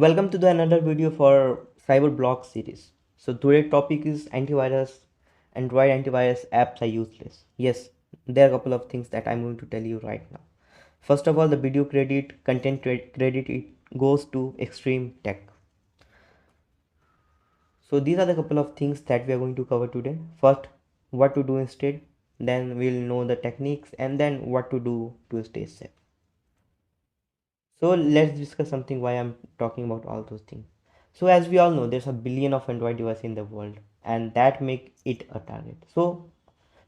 Welcome to the another video for cyberblock series. So today's topic is antivirus. Android antivirus apps are useless. Yes, there are a couple of things that I'm going to tell you right now. First of all, the video credit it goes to extremetech. So these are the couple of things that we are going to cover today. First, what to do instead, then we'll know the techniques, and then what to do to stay safe. So let's discuss something why I'm talking about all those things. So as we all know, there's a billion of Android devices in the world, and that make it a target. So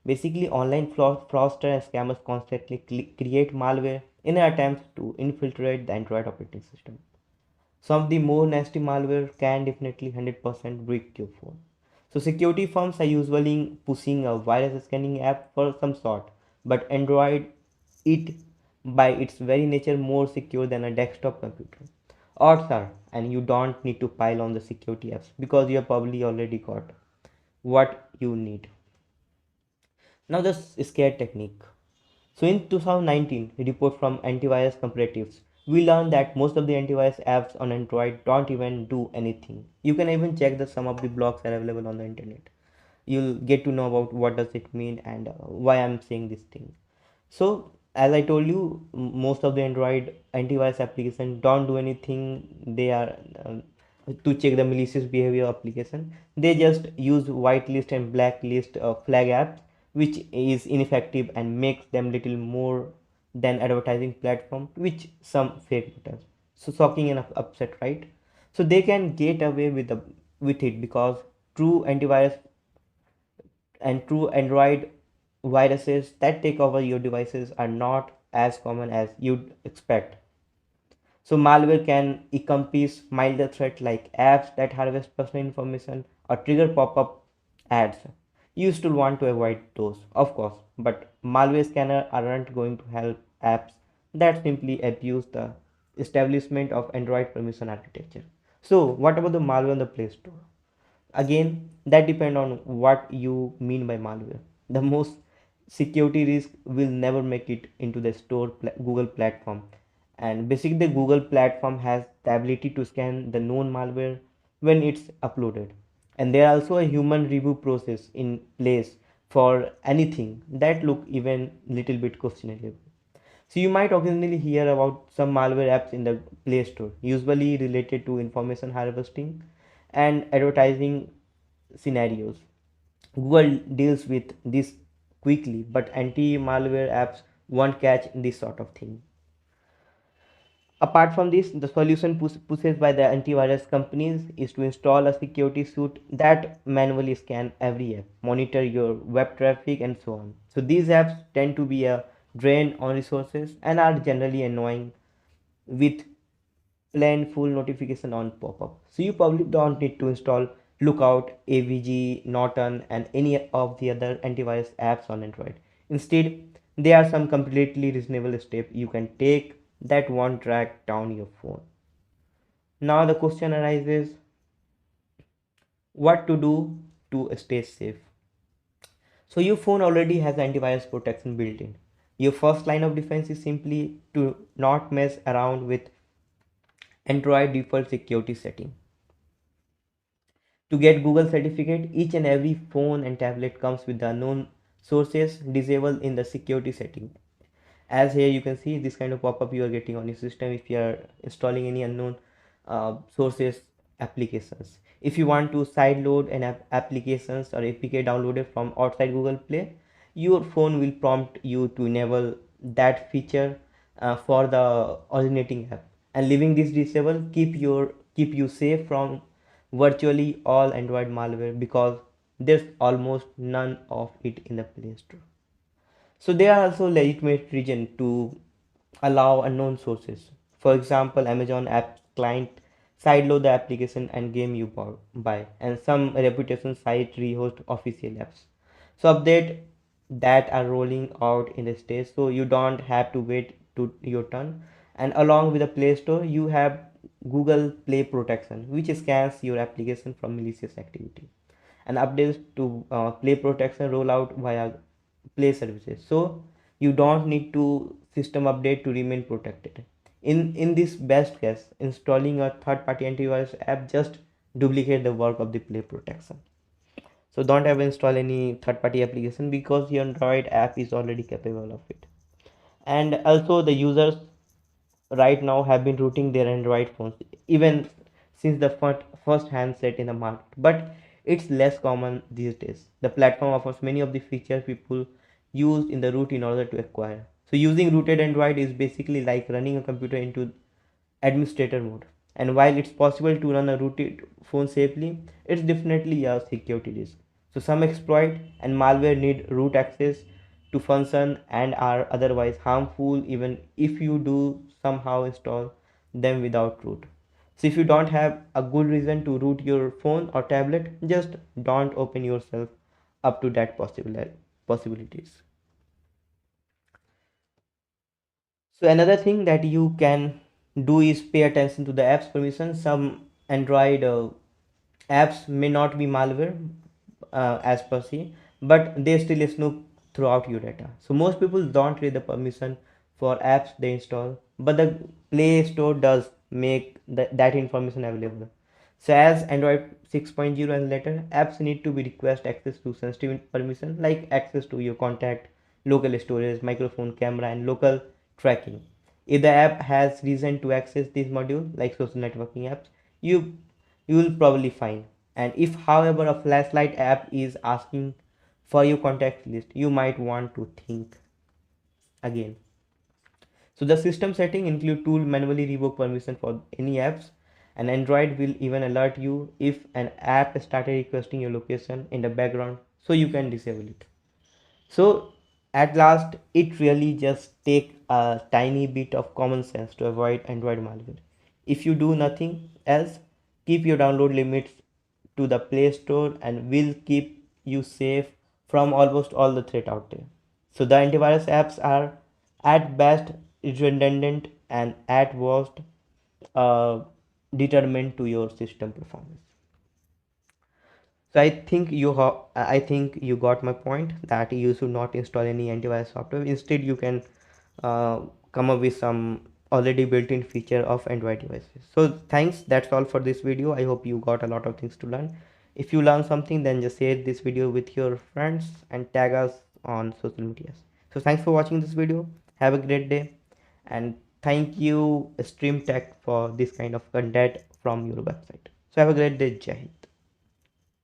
basically, online fraudsters and scammers constantly create malware in an attempt to infiltrate the Android operating system. Some of the more nasty malware can definitely 100% break your phone. So security firms are usually pushing a virus scanning app for some sort, but Android it by its very nature more secure than a desktop computer. Odds are, and you don't need to pile on the security apps because you have probably already got what you need. Now the scare technique. So in 2019, a report from Antivirus Comparatives, we learned that most of the antivirus apps on Android don't even do anything. You can even check that some of the blogs are available on the internet. You'll get to know about what does it mean and why I'm saying this thing. So as I told you, most of the Android antivirus applications don't do anything. They are to check the malicious behavior application. They just use whitelist and blacklist flag apps, which is ineffective and makes them little more than advertising platform, which some fake does. So shocking and upset, right? So they can get away with it because true antivirus and true Android viruses that take over your devices are not as common as you'd expect. So malware can encompass milder threats like apps that harvest personal information or trigger pop-up ads. You still want to avoid those, of course, but malware scanner aren't going to help apps that simply abuse the establishment of Android permission architecture. So what about the malware on the Play Store? Again, that depend on what you mean by malware. The most security risk will never make it into the Google platform, and basically the Google platform has the ability to scan the known malware when it's uploaded, and there also a human review process in place for anything that look even little bit questionable. So you might occasionally hear about some malware apps in the Play Store, usually related to information harvesting and advertising scenarios. Google deals with this quickly, but anti-malware apps won't catch this sort of thing. Apart from this, the solution pushed by the antivirus companies is to install a security suite that manually scan every app, monitor your web traffic, and so on. So these apps tend to be a drain on resources and are generally annoying with plain full notification on pop-up. So you probably don't need to install Lookout, AVG, Norton, and any of the other antivirus apps on Android. Instead, there are some completely reasonable steps you can take that won't drag down your phone. Now the question arises, what to do to stay safe? So your phone already has antivirus protection built in. Your first line of defense is simply to not mess around with Android default security setting. To get Google certificate, each and every phone and tablet comes with the unknown sources disabled in the security setting. As here you can see this kind of pop-up you are getting on your system if you are installing any unknown sources applications. If you want to sideload an applications or APK downloaded from outside Google Play, your phone will prompt you to enable that feature for the originating app. And leaving this disabled keep you safe from virtually all Android malware because there's almost none of it in the Play Store. So there are also legitimate reason to allow unknown sources. For example, Amazon app client sideload the application and game you buy, and some reputation site rehost official apps. So update that are rolling out in the stage, so you don't have to wait to your turn. And along with the Play Store, you have Google Play Protection, which scans your application from malicious activity. And updates to Play Protection roll out via Play services. So you don't need to system update to remain protected. In this best case, installing a third party antivirus app just duplicate the work of the play protection. So don't ever install any third party application because your Android app is already capable of it. And also the users right now have been rooting their Android phones even since the first handset in the market, but it's less common these days. The platform offers many of the features people used in the root in order to acquire. So using rooted Android is basically like running a computer into administrator mode. And while it's possible to run a rooted phone safely, it's definitely a security risk. So some exploit and malware need root access to function and are otherwise harmful even if you do somehow install them without root. So if you don't have a good reason to root your phone or tablet, just don't open yourself up to that possibilities. So another thing that you can do is pay attention to the app's permission. Some Android apps may not be malware as per se, but they still snoop throughout your data. So most people don't read the permission for apps they install, but the Play Store does make that information available. So as Android 6.0 and later, apps need to be request access to sensitive permission like access to your contact, local storage, microphone, camera, and local tracking. If the app has reason to access this module like social networking apps, you you will probably find. And if however a flashlight app is asking for your contact list, you might want to think again. So the system setting include tool manually revoke permission for any apps, and Android will even alert you if an app started requesting your location in the background so you can disable it. So at last, it really just take a tiny bit of common sense to avoid Android malware. If you do nothing else, keep your download limits to the Play Store and will keep you safe from almost all the threat out there. So the antivirus apps are at best redundant and at worst uh, determined to your system performance. So I think you got my point that you should not install any antivirus software. Instead, you can uh, come up with some already built-in feature of Android devices. So thanks. That's all for this video. I hope you got a lot of things to learn. If you learn something, then just share this video with your friends and tag us on social medias. So thanks for watching this video. Have a great day, and thank you StreamTech for this kind of content from your website. So have a great day, Jai Hind.